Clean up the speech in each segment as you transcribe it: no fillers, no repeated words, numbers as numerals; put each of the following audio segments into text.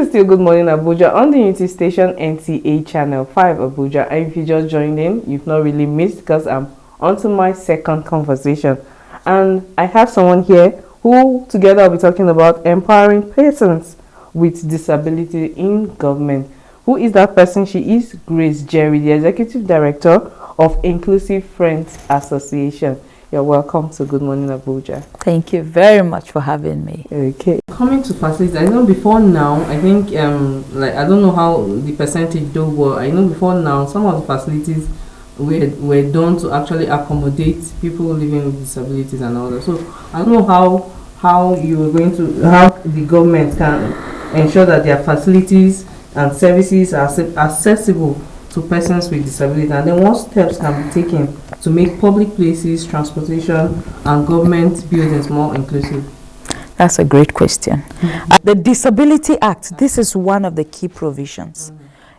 is still Good Morning Abuja on the Unity Station NTA Channel 5 Abuja. And if you just joined in, you've not really missed because I'm onto my second conversation. And I have someone here who together will be talking about empowering persons with disability in government. Who is that person? She is Grace Jerry, the Executive Director of Inclusive Friends Association. You're welcome to Good Morning Abuja. Thank you very much for having me. Okay. Coming to facilities, I know before now, I think, I don't know how the percentage though, but I know before now, some of the facilities were done to actually accommodate people living with disabilities and all that. So I don't know how you are going to, how the government can ensure that their facilities and services are accessible to persons with disability, and then what steps can be taken to make public places, transportation, and government buildings more inclusive? That's a great question. The Disability Act, this is one of the key provisions,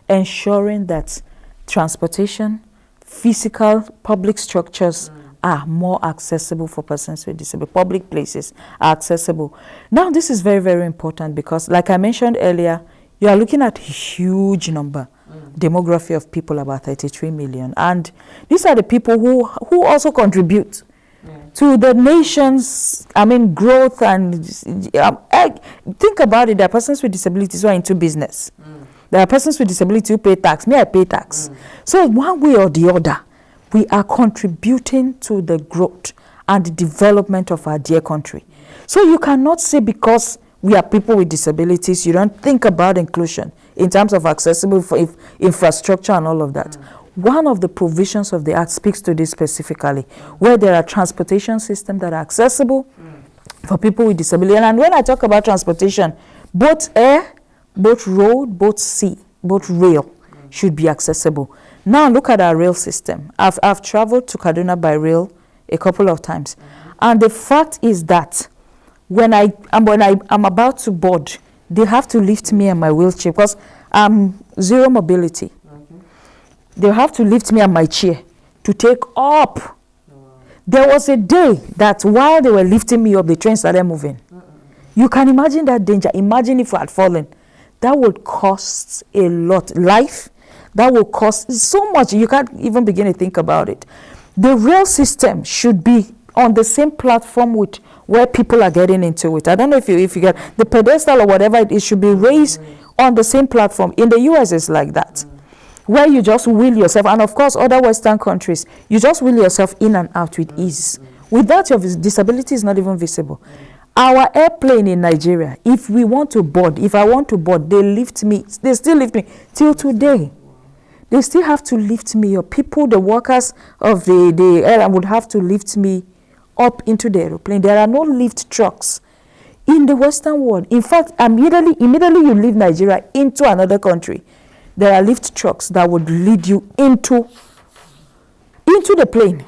ensuring that transportation, physical public structures are more accessible for persons with disability. Public places are accessible. Now, this is very, very important because, like I mentioned earlier, you are looking at a huge number. Demography of people about 33 million, and these are the people who also contribute to the nation's growth. And think about it, there are persons with disabilities who are into business. There are persons with disabilities who pay tax. I pay tax. So one way or the other, we are contributing to the growth and the development of our dear country. So you cannot say because we are people with disabilities, you don't think about inclusion in terms of accessible for infrastructure and all of that. One of the provisions of the Act speaks to this specifically, where there are transportation systems that are accessible for people with disability. And when I talk about transportation, both air, both road, both sea, both rail should be accessible. Now look at our rail system. I've traveled to Kaduna by rail a couple of times. And the fact is that when I'm about to board, they have to lift me in my wheelchair because I'm zero mobility. They have to lift me on my chair to take up. There was a day that while they were lifting me up, the train started moving. You can imagine that danger. Imagine if I had fallen. That would cost a lot. Life, that would cost so much. You can't even begin to think about it. The rail system should be on the same platform with where people are getting into it. I don't know if you get the pedestal or whatever it should be raised on the same platform. In the US, it's like that, where you just wheel yourself, and of course, other Western countries, you just wheel yourself in and out with ease. With that, your disability is not even visible. Our airplane in Nigeria, if I want to board, they lift me. They still lift me till today. They still have to lift me up. People, the workers of the airline would have to lift me up into the aeroplane. There are no lift trucks in the Western world. In fact, immediately you leave Nigeria into another country, there are lift trucks that would lead you into the plane.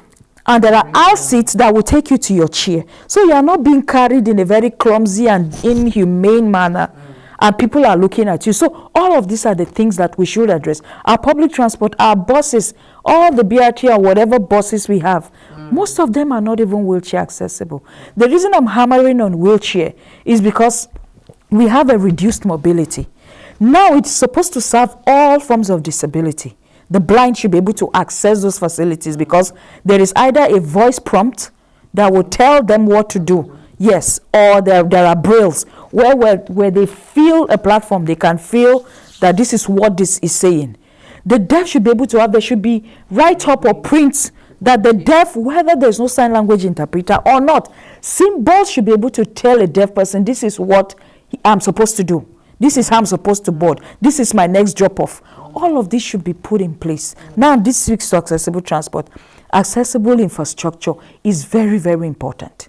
And there are aisle seats that will take you to your chair. So you are not being carried in a very clumsy and inhumane manner. And people are looking at you. So all of these are the things that we should address. Our public transport, our buses, all the BRT or whatever buses we have, most of them are not even wheelchair accessible. The reason I'm hammering on wheelchair is because we have a reduced mobility. Now it's supposed to serve all forms of disability. The blind should be able to access those facilities because there is either a voice prompt that will tell them what to do, yes, or there are brailles where they feel a platform, they can feel that this is what this is saying. The deaf should be able to have, there should be write-up or prints that the deaf, whether there's no sign language interpreter or not, symbols should be able to tell a deaf person, this is what I'm supposed to do. This is how I'm supposed to board. This is my next drop-off. All of this should be put in place. Now, this speaks to accessible transport. Accessible infrastructure is very, very important.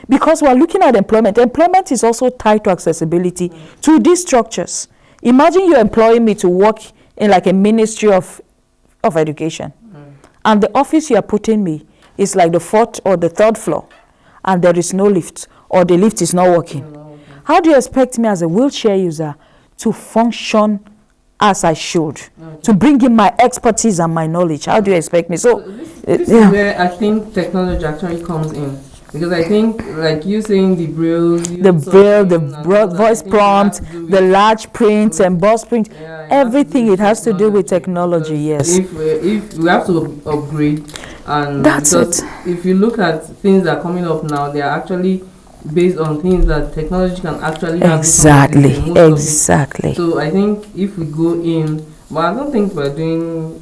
Because we're looking at employment. Employment is also tied to accessibility to these structures. Imagine you're employing me to work in like a ministry of education. And the office you are putting me is like the 4th or the 3rd floor. And there is no lift, or the lift is not working. How do you expect me as a wheelchair user to function as I should, to bring in my expertise and my knowledge? How do you expect me? So this is where I think technology actually comes in. Because I think, like you saying, the braille, voice prompt, the large print, embossed print, everything, it has to do with technology, yes. If we have to upgrade, and that's because it. if you look at things that are coming up now, they are actually based on things that technology can actually handle. Exactly. So I think if we go in, but I don't think we're doing,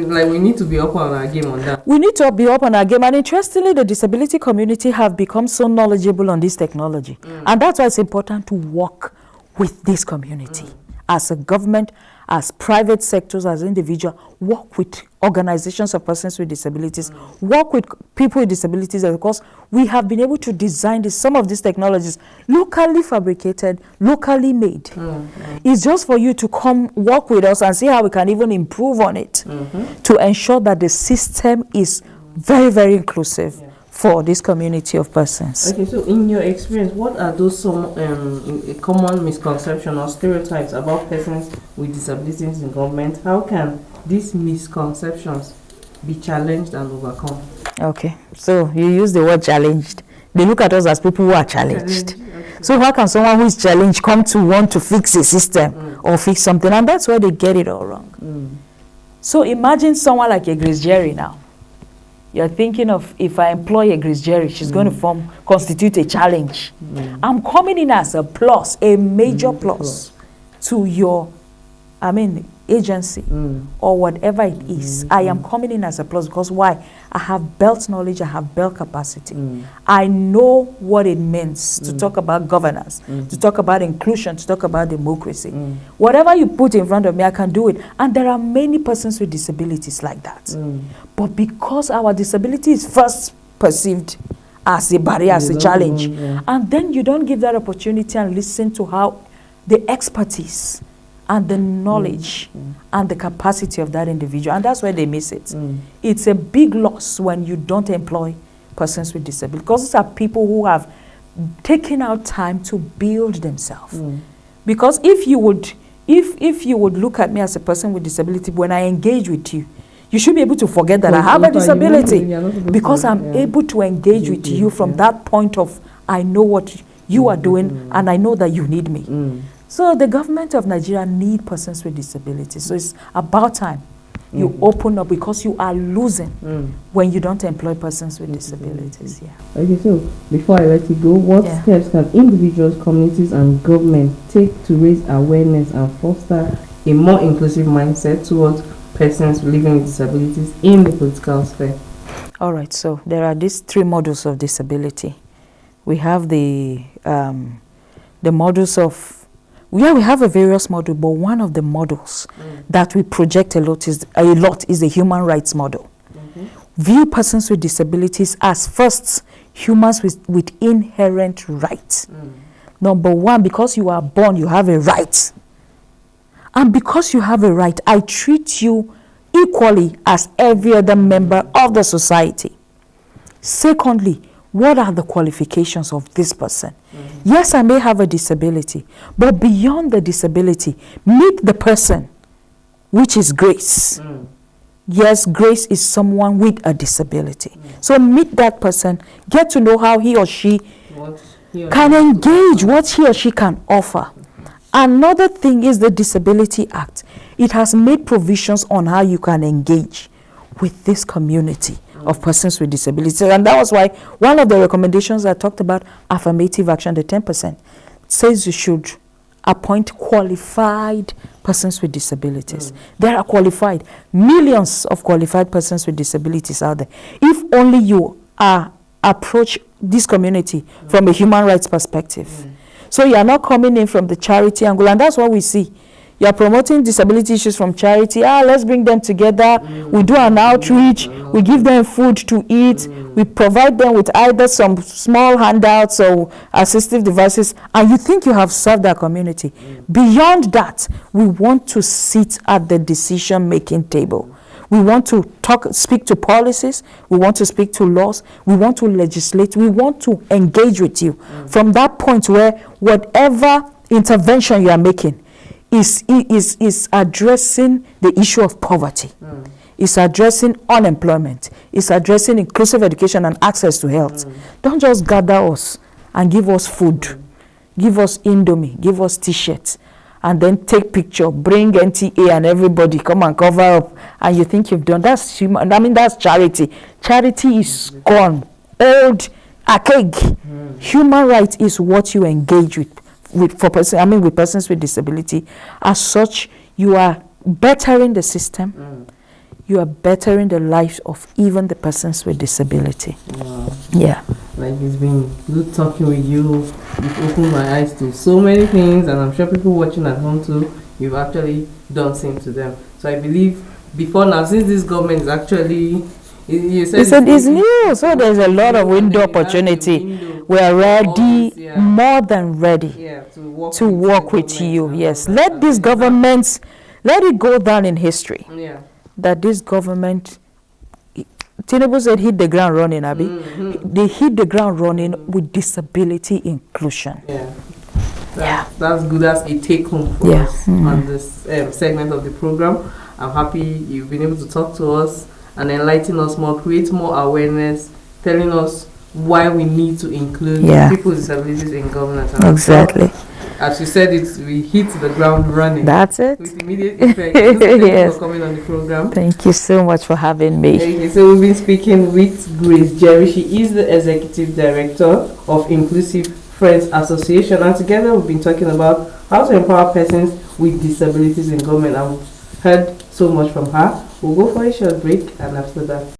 like, we need to be up on our game on that. We need to be up on our game, and interestingly, the disability community have become so knowledgeable on this technology, and that's why it's important to work with this community as a government, as private sectors, as individuals. Work with organizations of persons with disabilities, work with people with disabilities, and of course, we have been able to design some of these technologies locally fabricated, locally made. It's just for you to come work with us and see how we can even improve on it to ensure that the system is very, very inclusive for this community of persons. Okay, so in your experience, what are those some common misconceptions or stereotypes about persons with disabilities in government? How can these misconceptions be challenged and overcome? Okay, so you use the word challenged. They look at us as people who are challenged. Okay. So how can someone who is challenged come to want to fix a system or fix something? And that's where they get it all wrong. So imagine someone like a Grace Jerry now. You're thinking of, if I employ a Grace Jerry, she's going to constitute a challenge. I'm coming in as a plus, a major plus to your, agency or whatever it is. I am coming in as a plus because why? I have built knowledge, I have built capacity. I know what it means to talk about governance, to talk about inclusion, to talk about democracy. Whatever you put in front of me, I can do it. And there are many persons with disabilities like that. But because our disability is first perceived as a barrier, as a challenge, and then you don't give that opportunity and listen to how the expertise and the knowledge and the capacity of that individual, and that's where they miss it. It's a big loss when you don't employ persons with disabilities, because these are people who have taken out time to build themselves. Because if you would look at me as a person with disability, when I engage with you, you should be able to forget that I have a disability, because I'm able to engage with you from that point of, I know what you are doing and I know that you need me. So the government of Nigeria need persons with disabilities. So it's about time you open up, because you are losing when you don't employ persons with disabilities. Okay, so before I let you go, what steps can individuals, communities, and government take to raise awareness and foster a more inclusive mindset towards persons living with disabilities in the political sphere? All right, so there are these three models of disability. We have the models of, we have a various model, but one of the models that we project a lot is the human rights model. View persons with disabilities as first humans with inherent rights. Number one, because you are born, you have a right. And because you have a right, I treat you equally as every other member of the society. Secondly, what are the qualifications of this person? Yes, I may have a disability, but beyond the disability, meet the person, which is Grace. Yes, Grace is someone with a disability. So meet that person, get to know how he or she can engage, what he or she can offer. Another thing is the Disability Act. It has made provisions on how you can engage with this community of persons with disabilities. And that was why one of the recommendations I talked about, affirmative action, the 10%, says you should appoint qualified persons with disabilities. There are qualified, millions of qualified persons with disabilities out there. If only you approach this community from a human rights perspective. So you are not coming in from the charity angle, and that's what we see. You are promoting disability issues from charity. Let's bring them together. We do an outreach. We give them food to eat. We provide them with either some small handouts or assistive devices, and you think you have served our community. Beyond that, we want to sit at the decision-making table. We want to speak to policies. We want to speak to laws. We want to legislate. We want to engage with you from that point where whatever intervention you are making is addressing the issue of poverty. It's addressing unemployment. It's addressing inclusive education and access to health. Don't just gather us and give us food. Give us Indomie, give us T-shirts, and then take picture, bring NTA and everybody, come and cover up, and you think you've done. That's human. I mean, that's charity. Charity is gone. Old, archaic. Human rights is what you engage with persons with disability. As such, you are bettering the system. You are bettering the lives of even the persons with disability. Wow. Yeah. Like, it's been good talking with you. You've opened my eyes to so many things, and I'm sure people watching at home too, you've actually done same to them. So I believe before now, since this government is actually, you said it's new, so there's a lot of window opportunity. We're ready, more than ready, to work with you. Yes, let this government, let it go down in history. That this government, Tinubu said, hit the ground running, Abi. They hit the ground running with disability inclusion. That's good. That's a take home for us on this segment of the program. I'm happy you've been able to talk to us and enlighten us more, create more awareness, telling us why we need to include people with disabilities in governance. And exactly. As you said, we hit the ground running. That's it. With immediate effect. Thank you for coming on the program. Thank you so much for having me. Okay, so we've been speaking with Grace Jerry. She is the Executive Director of Inclusive Friends Association, and together we've been talking about how to empower persons with disabilities in government. I've heard so much from her. We'll go for a short break, and after that